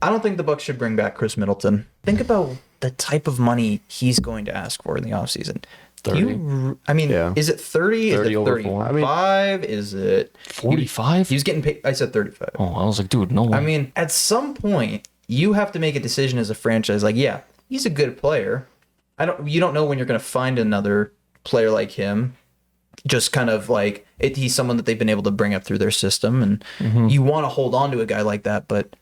I don't think the Bucks should bring back Khris Middleton. Think about the type of money he's going to ask for in the offseason. 30. Is it 30? 30 is it over 4. 35? Is it 45? He's getting paid. I said 35. Oh, I was like, dude, no way. I mean, at some point, you have to make a decision as a franchise. Like, yeah, he's a good player. You don't know when you're going to find another player like him. Just kind of like he's someone that they've been able to bring up through their system, and you want to hold on to a guy like that, but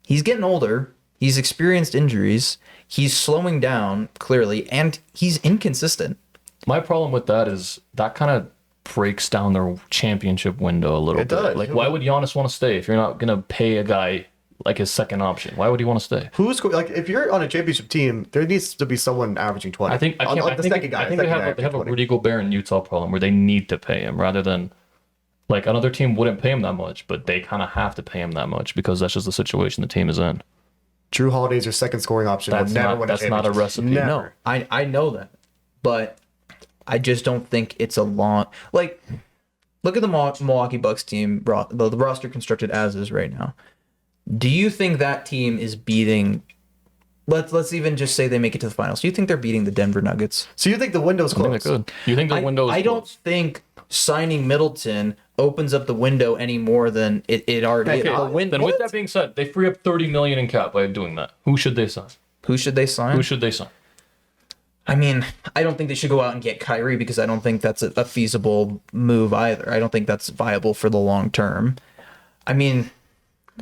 he's getting older. He's experienced injuries. He's slowing down clearly, and he's inconsistent. My problem with that is that kind of breaks down their championship window a little bit. Does. Like, why would Giannis want to stay if you're not going to pay a guy like his second option? Why would he want to stay? If you're on a championship team, there needs to be someone averaging 20. I think they have a Rudy Gobert in Utah problem where they need to pay him rather than like another team wouldn't pay him that much, but they kind of have to pay him that much because that's just the situation the team is in. Drew Holiday's your second scoring option. That's not a recipe. Never. No, I know that, but I just don't think it's a long like. Look at the Milwaukee Bucks team, the roster constructed as is right now. Do you think that team is beating? Let's even just say they make it to the finals. Do you think they're beating the Denver Nuggets? So you think the window's I think closed? they could. You think the window is I don't closed? think signing Middleton opens up the window any more than it already is. Okay, then with that being said, they free up $30 million in cap by doing that. Who should they sign? Who should they sign? I mean, I don't think they should go out and get Kyrie because I don't think that's a feasible move either. I don't think that's viable for the long term. I mean,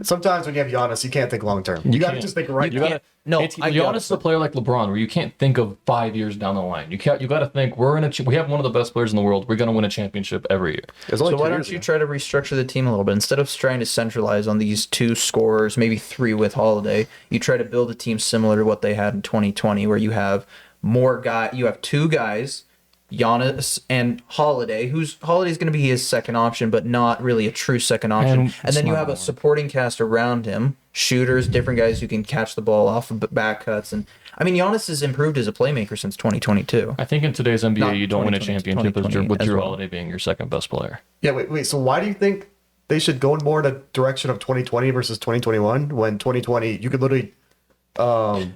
Sometimes when you have Giannis, you can't think long term. You got to just think right now. Giannis is a player like LeBron, where you can't think of 5 years down the line. You got to think we have one of the best players in the world. We're going to win a championship every year. So why don't you try to restructure the team a little bit instead of trying to centralize on these 2 scorers, maybe 3 with Holiday? You try to build a team similar to what they had in 2020, where you have you have 2 guys, Giannis and Holiday, Holiday's going to be his second option, but not really a true second option. And then you have a supporting cast around him, shooters, different guys who can catch the ball off of back cuts. And I mean, Giannis has improved as a playmaker since 2022. I think in today's NBA, you don't win a 2020, championship with Drew well. Holiday being your second best player. Yeah, wait. So why do you think they should go more in a direction of 2020 versus 2021 when 2020 you could literally build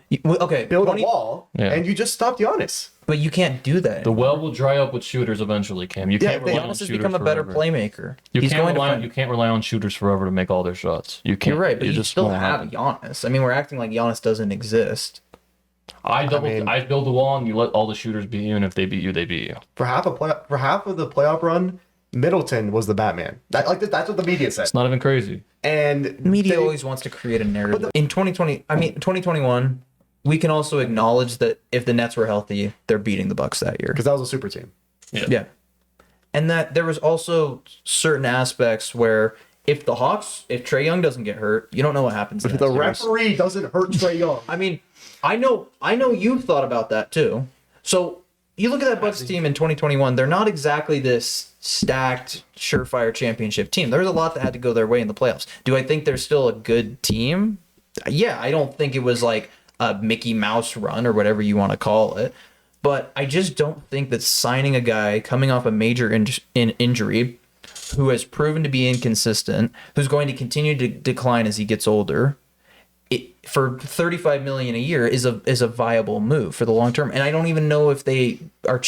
a wall and you just stopped Giannis? But you can't do that. The well will dry up with shooters eventually, Cam. You can't rely on Giannis has shooters become a better forever. playmaker. You can't rely on shooters forever to make all their shots. You can't. You're right, but you just still won't have happen. Giannis. I mean, we're acting like Giannis doesn't exist. I build the wall and you let all the shooters beat you, and if they beat you, they beat you. For half of the playoff run, Middleton was the Batman. That's what the media said. It's not even crazy. And Media always wants to create a narrative. In 2021, we can also acknowledge that if the Nets were healthy, they're beating the Bucks that year. because that was a super team. Yeah. And that there was also certain aspects where if Trae Young doesn't get hurt, you don't know what happens next. The referee doesn't hurt Trae Young. I mean, I know you've thought about that too. So you look at that Bucks team in 2021, they're not exactly this stacked, surefire championship team. There's a lot that had to go their way in the playoffs. Do I think they're still a good team? Yeah, I don't think it was like a Mickey Mouse run or whatever you want to call it. But I just don't think that signing a guy coming off a major injury who has proven to be inconsistent, who's going to continue to decline as he gets older, for $35 million a year is a viable move for the long term. And I don't even know if they are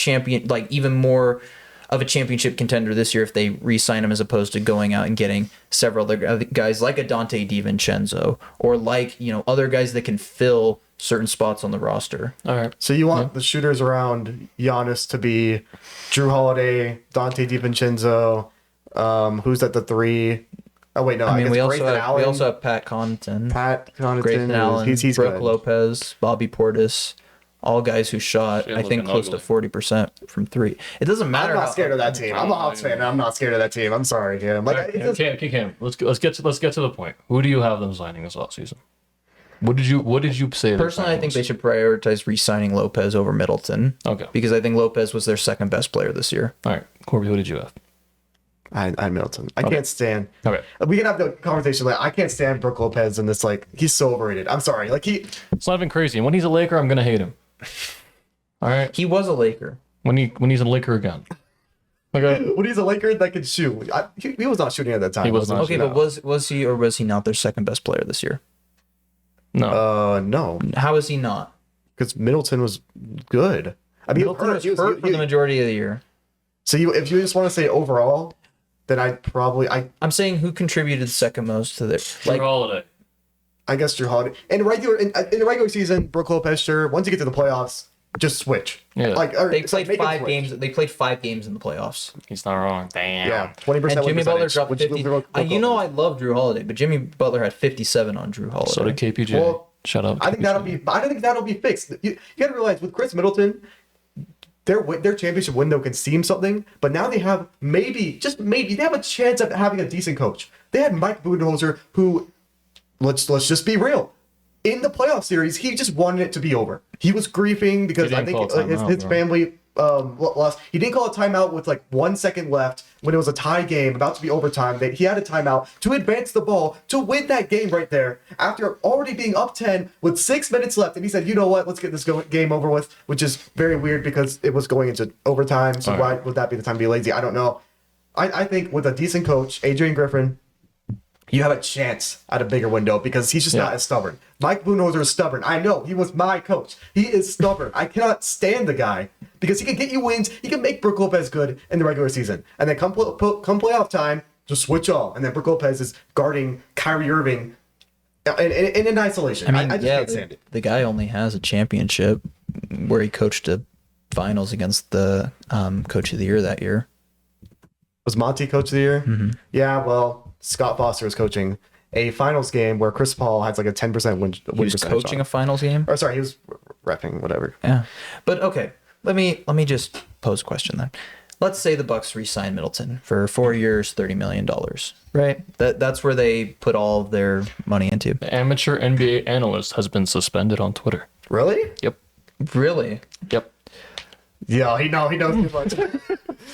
even more of a championship contender this year if they re-sign him as opposed to going out and getting several other guys like a Dante DiVincenzo or other guys that can fill certain spots on the roster. All right. So you want the shooters around Giannis to be Drew Holiday, Dante DiVincenzo, who's at the 3? Oh wait, no. I mean, we also Allen. have Pat Connaughton, Grayson Allen, he's Brooke good. Lopez, Bobby Portis, all guys who shot, I think, close to 40% from 3. It doesn't matter. I'm not scared of that team. I'm a Hawks fan. And I'm not scared of that team. I'm sorry, Cam. Cam, let's get to the point. Who do you have them signing this offseason? What did you say? Personally, I think they should prioritize re-signing Lopez over Middleton. Okay. Because I think Lopez was their second best player this year. All right, Corby, who did you have? I Middleton. I can't stand. Okay. We can have the conversation. Like, I can't stand Brooke Lopez, and he's so overrated. I'm sorry. It's not even crazy. And when he's a Laker, I'm gonna hate him. All right. He was a Laker. When he's a Laker again. Okay. When he's a Laker that can shoot, he was not shooting at that time. He was not. Okay, but was he or was he not their second best player this year? No. How is he not? Because Middleton was good. I mean, Middleton was hurt for the majority of the year. So if you just want to say overall, then I'm saying who contributed second most to this. Jrue Holiday. I guess Jrue Holiday. In the regular season, Brook Lopez, sure. Once you get to the playoffs, just switch. Yeah. They played 5 games. They played 5 games in the playoffs. He's not wrong. Damn. Yeah, 20%. And Jimmy Butler dropped which 50. I love Jrue Holiday, but Jimmy Butler had 57 on Jrue Holiday. So did KPJ. Well, shut up. I think that'll be fixed. You got to realize with Khris Middleton, their championship window can seem something, but now they have just maybe, they have a chance of having a decent coach. They had Mike Budenholzer, who, let's just be real. In the playoff series, he just wanted it to be over. He was grieving because I think his family lost. He didn't call a timeout with like 1 second left when it was a tie game about to be overtime. He had a timeout to advance the ball to win that game right there after already being up 10 with 6 minutes left. And he said, you know what, let's get this game over with, which is very weird because it was going into overtime. So why would that be the time to be lazy? I don't know. I think with a decent coach, Adrian Griffin, you have a chance at a bigger window because he's just not as stubborn. Mike Budenholzer is stubborn. I know. He was my coach. He is stubborn. I cannot stand the guy because he can get you wins. He can make Brook Lopez good in the regular season. And then come playoff time, just switch off. And then Brook Lopez is guarding Kyrie Irving in isolation. I just can't stand it. The guy only has a championship where he coached the finals against the coach of the year that year. Was Monty coach of the year? Mm-hmm. Yeah, well, Scott Foster is coaching a finals game where Chris Paul has like a 10% win He was coaching a finals game? Or sorry, he was reffing, whatever. Yeah. But okay, let me just pose a question then. Let's say the Bucks re-sign Middleton for 4 years, $30 million, right? That's where they put all of their money into. The amateur NBA analyst has been suspended on Twitter. Really? Yep. Really? Yep. Yeah, he knows too much.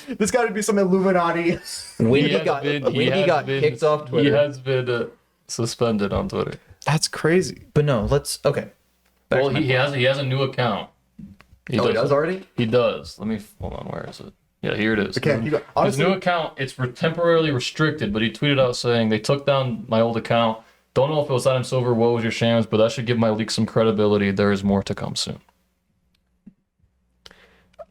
There's got to be some Illuminati. Wendy got kicked off Twitter. He has been suspended on Twitter. That's crazy. But no, okay. Well, he has a new account. He does already? He does. Let me hold on. Where is it? Yeah, here it is. Honestly, his new account, it's temporarily restricted, but he tweeted out saying, they took down my old account. Don't know if it was Adam Silver, what was your shams, but that should give my leak some credibility. There is more to come soon.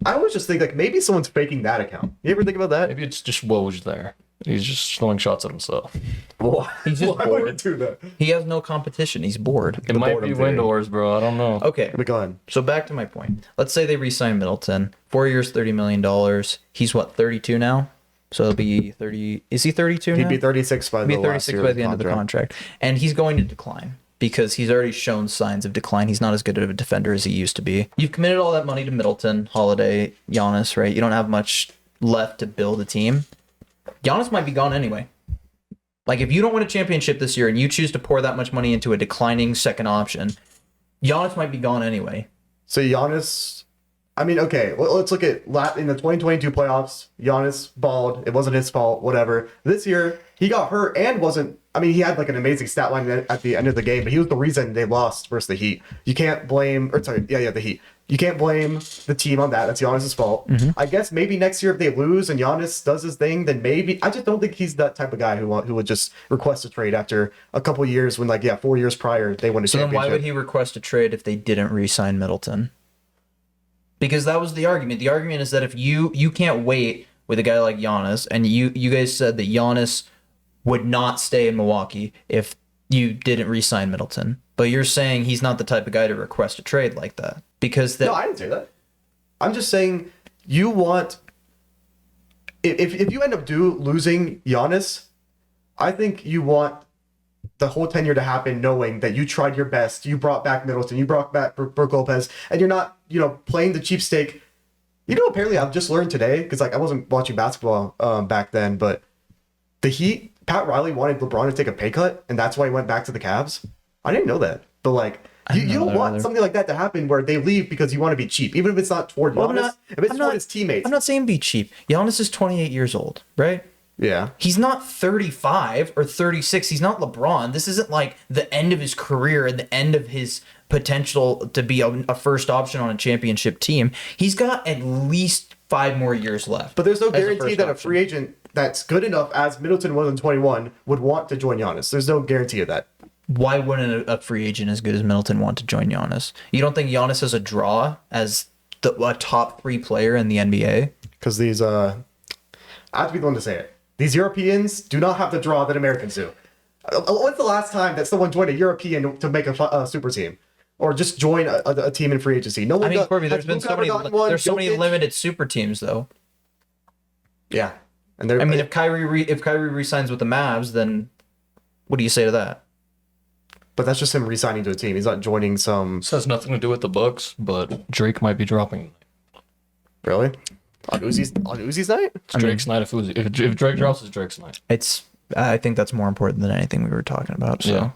I always just think like maybe someone's faking that account. You ever think about that? Maybe it's just Woj there. He's just throwing shots at himself. Well, he's just bored. Would do that? He has no competition. He's bored. It might be Windors, bro. I don't know. Okay. Go on. So back to my point. Let's say they re-sign Middleton. 4 years, $30 million. He's what, 32 now? So it'll be 30. Is he 32 now? He'd be 36 by the end of the contract. And he's going to decline because he's already shown signs of decline. He's not as good of a defender as he used to be. You've committed all that money to Middleton, Holiday, Giannis, right? You don't have much left to build a team. Giannis might be gone anyway. Like, if you don't win a championship this year and you choose to pour that much money into a declining second option, Giannis might be gone anyway. So Giannis, I mean, okay, let's look at in the 2022 playoffs, Giannis balled. It wasn't his fault, whatever. This year, he got hurt and he had like an amazing stat line at the end of the game, but he was the reason they lost versus the Heat. You can't blame, the Heat. You can't blame the team on that. That's Giannis' fault. Mm-hmm. I guess maybe next year if they lose and Giannis does his thing, then maybe. I just don't think he's that type of guy who would just request a trade after a couple years when 4 years prior they won a championship. So then why would he request a trade if they didn't re-sign Middleton? Because that was the argument. The argument is that if you can't wait with a guy like Giannis, and you guys said that Giannis would not stay in Milwaukee if you didn't re-sign Middleton. But you're saying he's not the type of guy to request a trade like that. No, I didn't say that. I'm just saying you want... If you end up losing Giannis, I think you want the whole tenure to happen knowing that you tried your best. You brought back Middleton. You brought back Brook Lopez. And you're not, playing the cheap stake. Apparently I've just learned today, because I wasn't watching basketball back then, but the Heat, Pat Riley wanted LeBron to take a pay cut, and that's why he went back to the Cavs. I didn't know that. But you don't want something like that to happen where they leave because you want to be cheap, even if it's not toward Giannis, if it's toward his teammates. I'm not saying be cheap. Giannis is 28 years old, right? Yeah. He's not 35 or 36. He's not LeBron. This isn't like the end of his career and the end of his potential to be a first option on a championship team. He's got at least 5 more years left. But there's no guarantee that a free agent that's good enough as Middleton was in 21 would want to join Giannis. There's no guarantee of that. why wouldn't a free agent as good as Middleton want to join Giannis? You don't think Giannis is a draw as a top 3 player in the NBA? Because these, I have to be the one to say it. These Europeans do not have the draw that Americans do. When's the last time that someone joined a European to make a super team? Or just join a team in free agency? No one. I mean, Corby, there's been so many. There's so many limited super teams, though. Yeah, and I mean, if Kyrie resigns with the Mavs, then what do you say to that? But that's just him re-signing to a team. He's not joining some. This has nothing to do with the Bucks, but Drake might be dropping. Really? On Uzi's night? It's Drake's night. If Drake drops, it's Drake's night. I think that's more important than anything we were talking about. So. Yeah.